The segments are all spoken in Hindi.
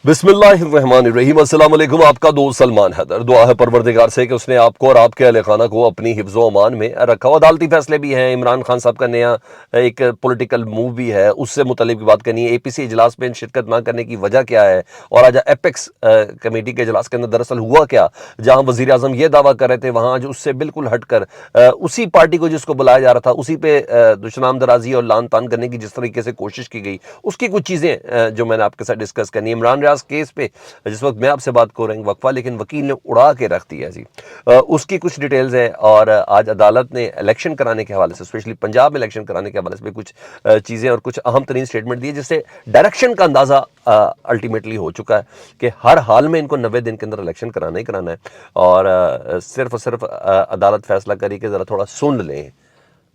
बिस्मिल्लाहिर्रहमानिर्रहीम। अस्सलाम वालेकुम। आपका दोस्त सलमान हैदर। दुआ है परवरदिगार से कि उसने आपको और आपके अहले खाना को अपनी हिफ्ज़ो अमान में रखा हो। अदालती फैसले भी हैं, इमरान खान साहब का नया एक पॉलिटिकल मूव भी है, उससे मुतल्लिक भी बात करनी है। एपीसी इजलास में शिरकत ना करने की वजह क्या है, और आज एपेक्स कमेटी के इजलास के अंदर दरअसल हुआ क्या, जहाँ वज़ीर आज़म ये दावा कर रहे थे, वहाँ आज उससे बिल्कुल हटकर उसी पार्टी को जिसको बुलाया जा रहा था उसी पे दुश्मन दराजी और लान तान करने की जिस तरीके से कोशिश की गई, उसकी कुछ चीज़ें जो मैंने आपके साथ डिस्कस करनी है। इमरान रियाज केस पे जिस वक्त मैं आपसे बात कर रहा हूँ वक्फा, लेकिन वकील ने उड़ा के रख दिया जी। उसकी कुछ डिटेल्स हैं, और आज अदालत ने इलेक्शन कराने के हवाले से, स्पेशली पंजाब में इलेक्शन कराने के हवाले से भी कुछ चीज़ें और कुछ अहम तरीन स्टेटमेंट दिए, जिससे डायरेक्शन का अंदाज़ा अल्टीमेटली हो चुका है कि हर हाल में इनको 90 दिन के अंदर इलेक्शन कराना ही कराना है। और सिर्फ और सिर्फ अदालत फैसला करी कि ज़रा थोड़ा सुन लें,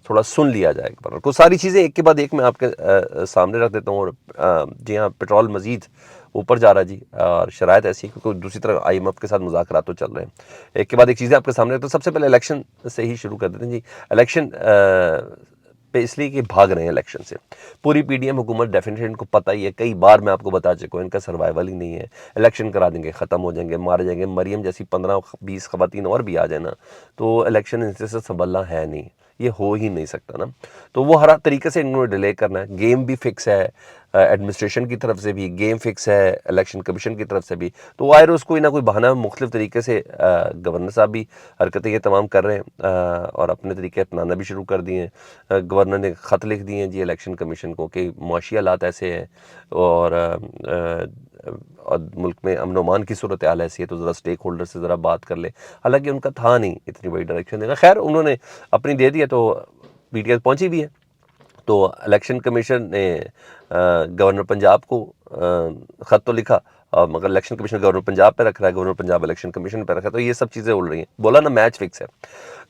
थोड़ा सुन लिया जाए। पर कुछ सारी चीज़ें एक के बाद एक मैं आपके सामने रख देता हूँ। और जी हाँ, पेट्रोल मज़ीद ऊपर जा रहा है जी, और शरायत ऐसी है क्योंकि दूसरी तरफ आईएमएफ के साथ मुज़ाकरात तो चल रहे हैं। एक के बाद एक चीज़ें आपके सामने रखते हैं। सबसे पहले इलेक्शन से ही शुरू कर देते हैं जी। इलेक्शन पे इसलिए कि भाग रहे हैं इलेक्शन से। पूरी पीडीएम हुकूमत डेफिनेटली इनको पता ही है, कई बार मैं आपको बता चुका हूँ, इनका सर्वाइवल ही नहीं है। इलेक्शन करा देंगे, ख़त्म हो जाएंगे, मारे जाएंगे। मरियम जैसी 15-20 खवातीन और भी आ जाए ना, तो इलेक्शन इनसे से संभलना है नहीं, ये हो ही नहीं सकता ना। तो वो हर तरीके से इन्होंने डिले करना है। गेम भी फिक्स है, एडमिनिस्ट्रेशन की तरफ से भी गेम फिक्स है, इलेक्शन कमीशन की तरफ से भी। तो आए रोज़ कोई ना कोई बहाना मुख्तलिफ तरीके से गवर्नर साहब भी हरकतें ये तमाम कर रहे हैं, और अपने तरीके अपनाना भी शुरू कर दिए हैं। गवर्नर ने ख़त लिख दिए हैं जी इलेक्शन कमीशन को कि मुआशी हालात ऐसे हैं, और मुल्क में अमन अमान की सूरत हाल ऐसी है, तो ज़रा स्टेक होल्डर से ज़रा बात कर ले। हालांकि उनका था नहीं इतनी बड़ी डायरेक्शन देना। खैर उन्होंने अपनी दे दिया, तो पीटीआई पहुंची भी है। तो इलेक्शन कमीशन ने गवर्नर पंजाब को ख़त तो लिखा, मगर इलेक्शन कमीशन गवर्नर पंजाब पे रख रहा है, गवर्नर पंजाब इलेक्शन कमीशन पे रखा है। तो ये सब चीज़ें उड़ रही हैं। बोला ना, मैच फिक्स है।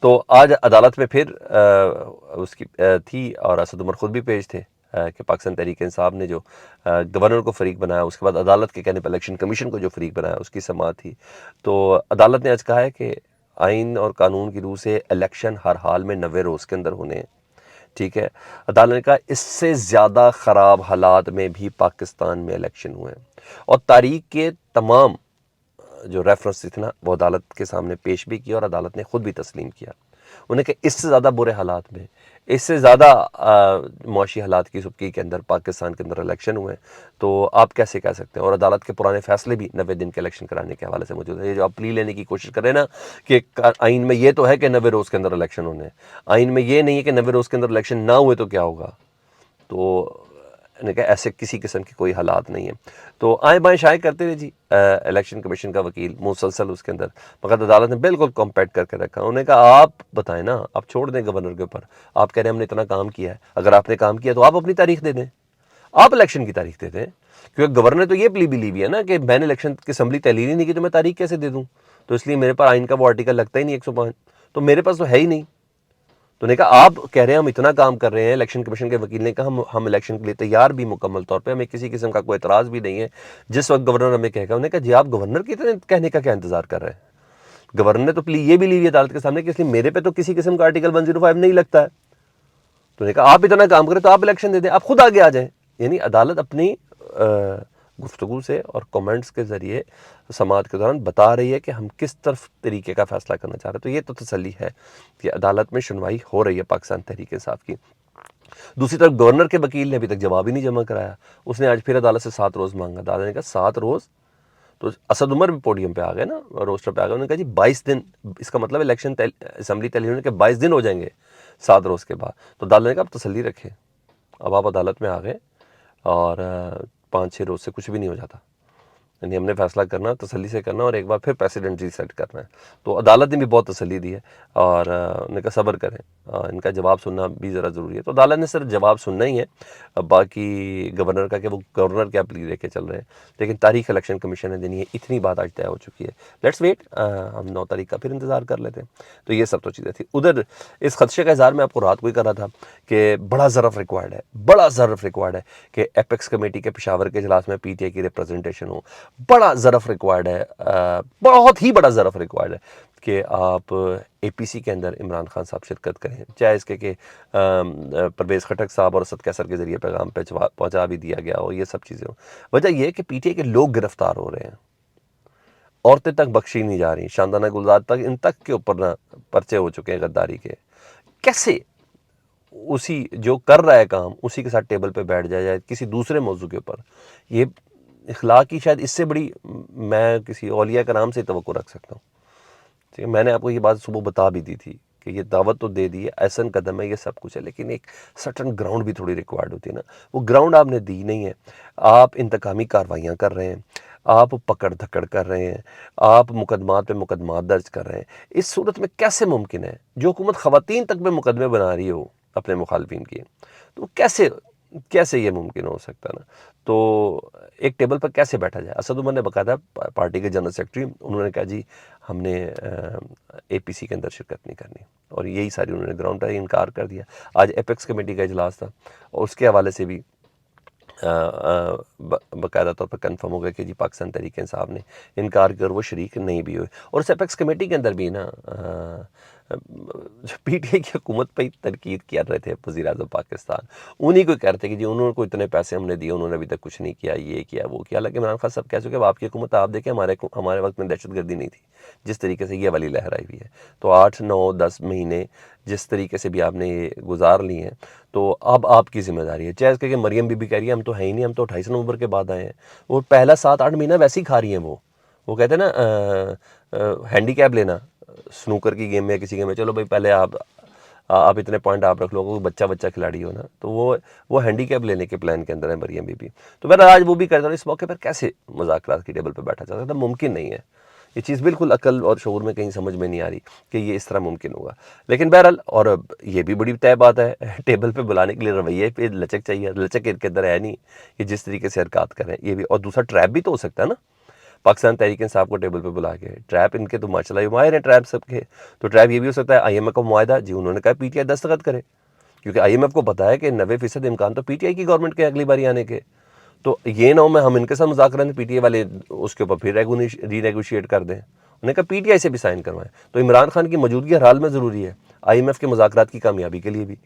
तो आज अदालत में फिर उसकी थी, और असद उमर खुद भी पेश थे कि पाकिस्तान तहरीक इंसाफ ने जो गवर्नर को फरीक बनाया, उसके बाद अदालत के कहने पर इलेक्शन कमीशन को जो फरीक बनाया, उसकी समाअत थी। तो अदालत ने आज कहा है कि आइन और कानून की रूह से इलेक्शन हर हाल में 90 रोज़ के अंदर होने हैं। ठीक है। अदालत ने कहा इससे ज़्यादा ख़राब हालात में भी पाकिस्तान में इलेक्शन हुए हैं, और तारीख के तमाम जो रेफरेंस थे ना, वो अदालत के सामने पेश भी किया, और अदालत ने खुद भी तस्लीम किया। उन्हें कहा इससे ज़्यादा बुरे हालात में, इससे ज़्यादा मुआशी हालात की सुबकी के अंदर पाकिस्तान के अंदर इलेक्शन हुए हैं, तो आप कैसे कह सकते हैं। और अदालत के पुराने फैसले भी 90 दिन के इलेक्शन कराने के हवाले से मौजूद है। ये जो आप प्ली लेने की कोशिश कर रहे हैं ना कि आइन में ये तो है कि 90 रोज़ के अंदर इलेक्शन होने हैं, आइन में ये नहीं है कि 90 रोज़ के अंदर इलेक्शन ना हुए तो क्या होगा। तो ने कहा ऐसे किसी किस्म के कोई हालात नहीं है। तो आए बाएँ शाये करते रहे जी इलेक्शन कमीशन का वकील मुसलसल उसके अंदर, मगर अदालत ने बिल्कुल कॉम्पैक्ट करके रखा। उन्होंने कहा आप बताएं ना, आप छोड़ दें गवर्नर के ऊपर। आप कह रहे हैं हमने इतना काम किया है, अगर आपने काम किया तो आप अपनी तारीख दे दें, आप इलेक्शन की तारीख दे दें। क्योंकि गवर्नर तो ये प्ली बिलीव है ना कि मैंने इलेक्शन की असम्बली तहलील ही नहीं की, तो मैं तारीख कैसे दे दूँ। तो इसलिए मेरे पास आइन का वो आर्टिकल लगता ही नहीं 105, तो मेरे पास तो है ही नहीं। तो ने कहा आप कह रहे हैं हम इतना काम कर रहे हैं। इलेक्शन कमीशन के वकील ने कहा हम इलेक्शन के लिए तैयार भी मुकम्मल तौर पे, हमें किसी किस्म का कोई एतराज़ भी नहीं है। जिस वक्त गवर्नर हमें कहेगा, उन्होंने कहा जी आप गवर्नर की तरह कहने का क्या इंतजार कर रहे हैं। गवर्नर ने तो प्ली ये भी ली है अदालत के सामने कि इसलिए मेरे पे तो किसी किस्म का आर्टिकल 105 नहीं लगता है। तो उन्होंने कहा आप इतना काम करें तो आप इलेक्शन दे दें, आप खुद आगे आ जाएं। यानी अदालत अपनी गुफ्तगू से और कमेंट्स के ज़रिए समाअत के दौरान बता रही है कि हम किस तरफ तरीके का फ़ैसला करना चाह रहे हैं। तो ये तो तसल्ली है कि अदालत में सुनवाई हो रही है पाकिस्तान तहरीक इंसाफ की। दूसरी तरफ गवर्नर के वकील ने अभी तक जवाब ही नहीं जमा कराया। उसने आज फिर अदालत से 7 रोज़ मांगा। अदालत ने कहा 7 रोज़। तो असद उमर भी पोडियम पे आ गए ना, रोस्टर पे आ गए। उन्होंने कहा जी 22 दिन, इसका मतलब इलेक्शन असम्बली तहलील होने के 22 दिन हो जाएंगे 7 रोज़ के बाद। तो अदालत ने कहा आप तसल्ली रखें, अब आप अदालत में आ गए, और 5-6 रोज़ से कुछ भी नहीं हो जाता। यानी हमने फैसला करना, तसल्ली से करना, और एक बार फिर प्रेसिडेंट रीसेट करना है। तो अदालत ने भी बहुत तसल्ली दी है, और उन्होंने कहा सब्र करें, इनका जवाब सुनना भी ज़रा ज़रूरी है। तो अदालत ने सिर्फ जवाब सुनना ही है, बाकी गवर्नर का कि वो गवर्नर क्या प्ली लेके चल रहे हैं। लेकिन तारीख इलेक्शन कमीशन ने देनी है, इतनी बात आज तय हो चुकी है। लेट्स वेट, हम 9 तारीख का फिर इंतज़ार कर लेते हैं। तो ये सब तो चीज़ें थी। उधर इस खदशे का इज़हार मैं आपको रात को ही कर रहा था कि बड़ा ज़रफ़ रिक्वायर्ड है, बड़ा ज़रफ़ रिक्वायर्ड है कि एपेक्स कमेटी के पेशावर के इजलास में पीटीआई की रिप्रेजेंटेशन हो। बड़ा ज़रफ़ रिक्वायर्ड है, बहुत ही बड़ा ज़रफ़ रिक्वायर्ड है कि आप APC के अंदर इमरान खान साहब शिरकत करें, चाहे इसके कि परवेज़ खटक साहब और असद कैसर के ज़रिए पैगाम पहुँचा भी दिया गया हो, ये सब चीज़ें हो। वजह यह है कि PTI के लोग गिरफ्तार हो रहे हैं, औरतें तक बख्शी नहीं जा रही, शानदाना गुलजार तक, इन तक के ऊपर ना पर्चे हो चुके हैं गद्दारी के। कैसे उसी जो कर रहा है काम उसी के साथ टेबल पे बैठ जाए किसी दूसरे मौजू के ऊपर, ये इखलाक की शायद इससे बड़ी मैं किसी औलिया का नाम से तवक्को रख सकता हूँ। ठीक है, मैंने आपको ये बात सुबह बता भी दी थी कि ये दावत तो दे दी है, ऐसा कदम है, ये सब कुछ है, लेकिन एक सर्टन ग्राउंड भी थोड़ी रिक्वायर्ड होती है ना, वो ग्राउंड आपने दी नहीं है। आप इंतकामी कार्रवाइयाँ कर रहे हैं, आप पकड़ धकड़ कर रहे हैं, आप मुकदमात पे मुकदमात दर्ज कर रहे हैं। इस सूरत में कैसे मुमकिन है जो हुकूमत ख़वातीन तक में मुकदमे बना रही हो अपने मुखालफिन की, तो कैसे कैसे ये मुमकिन हो सकता है ना। तो एक टेबल पर कैसे बैठा जाए। असद उमर ने बकायदा पार्टी के जनरल सेक्रेटरी, उन्होंने कहा जी हमने APC के अंदर शिरकत नहीं करनी, और यही सारी उन्होंने ग्राउंड पर इनकार कर दिया। आज एपेक्स कमेटी का इजलास था और उसके हवाले से भी बाकायदा तौर पर कन्फर्म हो गया कि जी पाकिस्तान तहरीक इंसाफ ने इनकार कर वो शरीक नहीं भी हुए। और उस एपेक्स कमेटी के अंदर भी ना जो PTI की हुकूमत पर ही तनकीद कर रहे थे वज़ीर आज़म पाकिस्तान, उन्हीं को कह रहे थे कि जी उन्होंने को इतने पैसे हमने दिए, उन्होंने अभी तक कुछ नहीं किया, ये किया वो किया। हालांकि इमरान खान साहब कह चुके अब आपकी हुकूमत, आप देखें हमारे वक्त में दहशत गर्दी नहीं थी जिस तरीके से ये वाली लहर आई हुई है। तो 8, 9, 10 महीने जिस तरीके से भी आपने ये गुजार ली हैं, तो अब आपकी जिम्मेदारी है। चाहे इसके कि मरियम बीबी कह रही है हम तो है ही नहीं, हम तो 28 नवंबर के बाद आए हैं, वो पहला 7-8 महीना वैसे ही खा रही हैं। वो कहते हैं ना हैंडीकैप लेना स्नूकर की गेम में, किसी गेम में, चलो भाई पहले आप इतने पॉइंट आप रख लो, कोई बच्चा खिलाड़ी हो ना, तो वो हैंडीकैप लेने के प्लान के अंदर है मरियम बीबी। तो मैं आज वो भी करता हूँ। इस मौके पर कैसे मुज़ाकरात की टेबल पर बैठा जा सकता है, मुमकिन नहीं है। ये चीज़ बिल्कुल अकल और शऊर में कहीं समझ में नहीं आ रही कि ये इस तरह मुमकिन होगा। लेकिन बहरहाल, और ये भी बड़ी तय बात है, टेबल पे बुलाने के लिए रवैये पे लचक चाहिए, लचक इनके अंदर है नहीं कि जिस तरीके से हरकत करें। ये भी, और दूसरा ट्रैप भी तो हो सकता है ना, पाकिस्तान तहरीक इंसाफ को टेबल पे बुला के ट्रैप, इनके तो माशाल्लाह माहिर हैं ट्रैप सबके। तो ट्रैप ये भी हो सकता है IMF का मुआहदा, जी उन्होंने कहा PTI दस्तखत करे, क्योंकि IMF को पता है कि 90% इम्कान तो PTI की गवर्नमेंट के अगली बारी आने के। तो ये ना हो मैं हम इनके साथ मुज़ाकरा में PTI वाले उसके ऊपर फिर रीनेगोशिएट कर दें। उन्होंने कहा PTI से भी साइन करवाएं। तो इमरान खान की मौजूदगी हर हाल में ज़रूरी है IMF के मुज़ाकरात की कामयाबी के लिए भी।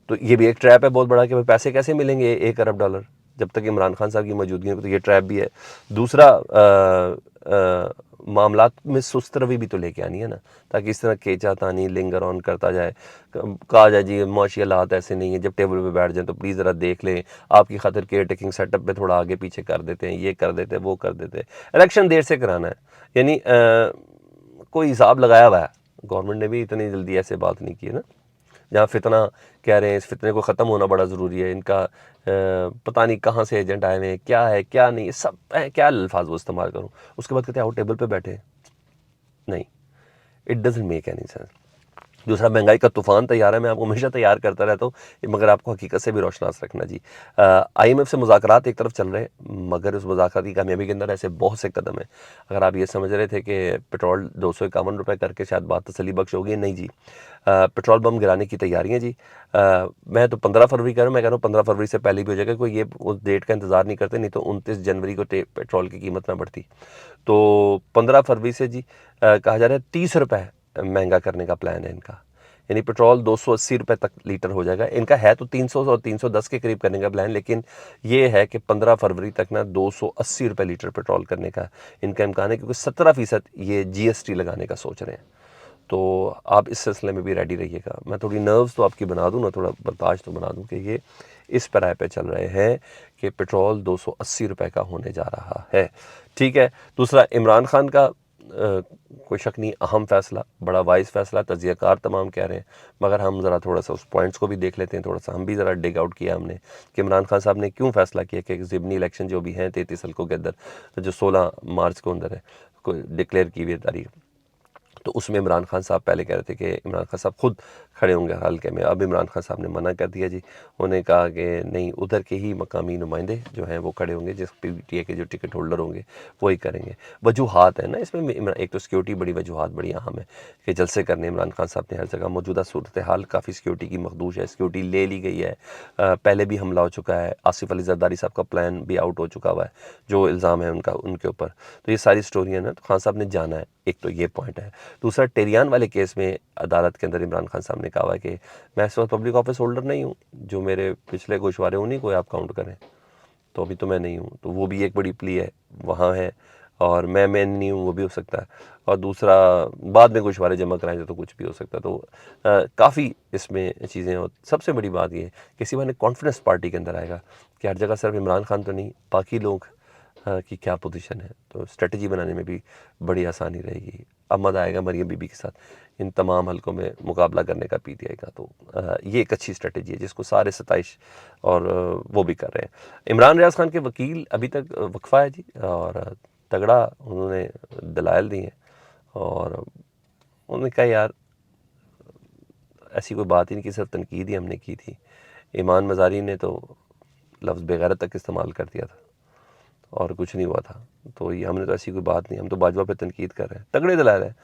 तो ये भी एक ट्रैप है बहुत बड़ा कि भाई पैसे कैसे मिलेंगे $1 अरब जब तक इमरान खान साहब की मौजूदगी में, तो ये ट्रैप भी है। दूसरा मामलात में सुस्त रवि भी तो लेके आनी है ना, ताकि इस तरह केचा तानी लिंगर ऑन करता जाए, कहा जाए जी माशी हालात ऐसे नहीं है, जब टेबल पे बैठ जाए तो प्लीज़ ज़रा देख लें, आपकी खातिर केयर टेकिंग सेटअप पे थोड़ा आगे पीछे कर देते हैं, ये कर देते हैं, वो कर देते हैं। इलेक्शन देर से कराना है, यानी कोई हिसाब लगाया हुआ है। गवर्नमेंट ने भी इतनी जल्दी ऐसे बात नहीं की है ना, जहाँ फितना कह रहे हैं, इस फितने को ख़त्म होना बड़ा ज़रूरी है, इनका पता नहीं कहाँ से एजेंट आए हुए हैं, क्या है क्या नहीं, सब क्या अल्फाज वो इस्तेमाल करूँ, उसके बाद कहते हैं आओ टेबल पे बैठे। नहीं, it doesn't make any sense. दूसरा, महंगाई का तूफान तैयार है, मैं आपको हमेशा तैयार करता रहता हूँ, मगर आपको हकीकत से भी रोशनास रखना जी। IMF से मुज़ाकरात एक तरफ चल रहे हैं, मगर उस मुज़ाकरात की कामयाबी के अंदर ऐसे बहुत से कदम हैं। अगर आप ये समझ रहे थे कि पेट्रोल 251 रुपये करके शायद बात तसल्ली बख्श होगी, नहीं जी। पेट्रोल बम गिराने की तैयारियाँ जी। मैं तो 15 फरवरी कह रहा हूँ, मैं कह रहा हूँ 15 फरवरी से पहले भी हो जाएगा, कोई ये उस डेट का इंतज़ार नहीं करते, नहीं तो 29 जनवरी को पेट्रोल की कीमत ना बढ़ती। तो 15 फरवरी से जी कहा जा रहा है 30 रुपये महंगा करने का प्लान है इनका, यानी पेट्रोल 280 रुपये तक लीटर हो जाएगा। इनका है तो 300 और 310 के करीब करने का प्लान, लेकिन ये है कि 15 फरवरी तक ना 280 रुपये लीटर पेट्रोल करने का इनका इम्कान है, क्योंकि 17% ये GST लगाने का सोच रहे हैं। तो आप इस सिलसिले में भी रेडी रहिएगा। मैं थोड़ी नर्व्स तो आपकी बना दूँ ना, थोड़ा बर्दाश्त तो बना दूँ कि ये इस पैराए पे चल रहे हैं कि पेट्रोल 280 रुपये का होने जा रहा है। ठीक है। दूसरा, इमरान खान का कोई शक नहीं अहम फ़ैसला, बड़ा वाइज फ़ैसला, तजियाकार तमाम कह रहे हैं, मगर हम ज़रा थोड़ा सा उस पॉइंट्स को भी देख लेते हैं। थोड़ा सा हम भी ज़रा डिग आउट किया हमने कि इमरान खान साहब ने क्यों फ़ैसला किया कि ज़िमनी इलेक्शन जो भी हैं 33 हल्कों के अंदर, जो 16 मार्च को अंदर है, कोई डिक्लेयर की हुई तारीख, तो उसमें इमरान खान साहब पहले कह रहे थे कि इमरान खान साहब खुद खड़े होंगे हल्के में। अब इमरान खान साहब ने मना कर दिया जी। उन्होंने कहा कि नहीं, उधर के ही मकामी नुमाइंदे जो हैं वो खड़े होंगे, जिस पीटीआई के जो टिकट होल्डर होंगे वही करेंगे। वजूहात है ना इसमें, एक तो सिक्योरिटी बड़ी वजूहात बड़ी अहम है कि जलसे करने इमरान खान साहब ने हर जगह। मौजूदा सूरत हाल काफ़ी सिक्योरिटी की मखदूश है, सिक्योरिटी ले ली गई है। पहले भी हमला हो चुका है, आसिफ अली जरदारी साहब का प्लान भी आउट हो चुका हुआ है, जो इल्ज़ाम है उनके ऊपर। तो ये सारी स्टोरियाँ ना, तो खान साहब ने जाना है, एक तो ये पॉइंट है। दूसरा, टेरियान वाले केस में अदालत के अंदर इमरान खान साहब ने कहा है कि मैं इस वक्त पब्लिक ऑफिस होल्डर नहीं हूँ, जो मेरे पिछले गोशवारे उन्हीं को आप काउंट करें, तो अभी तो मैं नहीं हूँ। तो वो भी एक बड़ी प्ली है वहाँ है। और मैं नहीं हूँ वो भी हो सकता है। और दूसरा, बाद में गोशवारे जमा कराएंगे तो कुछ भी हो सकता है। तो काफ़ी इसमें चीज़ें। और सबसे बड़ी बात ये किसी बहाने कॉन्फिडेंस पार्टी के अंदर आएगा कि हर जगह सिर्फ इमरान खान तो नहीं, बाकी लोग की क्या पोजीशन है। तो स्ट्रेटजी बनाने में भी बड़ी आसानी रहेगी। अब मज़ा आएगा मरियम बीबी के साथ इन तमाम हलकों में मुकाबला करने का पीटीआई का। तो ये एक अच्छी स्ट्रेटजी है जिसको सारे सताइश और वो भी कर रहे हैं। इमरान रियाज खान के वकील अभी तक वक्फा है जी, और तगड़ा उन्होंने दलाइल दी हैं। और उन्होंने कहा यार ऐसी कोई बात ही नहीं कि सिर्फ तनकीद ही हमने की थी। ईमान मज़ारी ने तो लफ्ज़ बेगैरत तक इस्तेमाल कर दिया था और कुछ नहीं हुआ था। तो ये हमने तो ऐसी कोई बात नहीं, हम तो बाजवा पे तनकीद कर रहे हैं। तगड़े दलाइल है।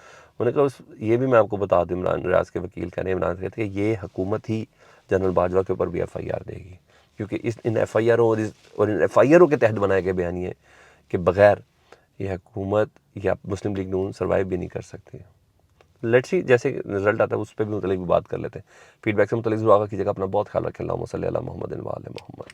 उन्होंने कहा ये भी मैं आपको बता दूँ, इमरान रियाज के वकील कह रहे हैं, इमरान कहते हैं कि ये हुकूमत ही जनरल बाजवा के ऊपर भी FIR देगी, क्योंकि इन FIR और इन FIR के तहत बनाए गए बयानिए के बग़ैर ये हुकूमत या मुस्लिम लीग नून सर्वाइव भी नहीं कर सकती। लेट्स सी जैसे रिजल्ट आता है उस पर भी मुतल्लिक भी बात कर लेते हैं। फीडबैक से मुतल्लिक ज़रूर आगा कीजिएगा। अपना बहुत ख्याल रखें। अल्लाहुम्मा सल्ली अला मुहम्मदिन व आले मुहम्मद।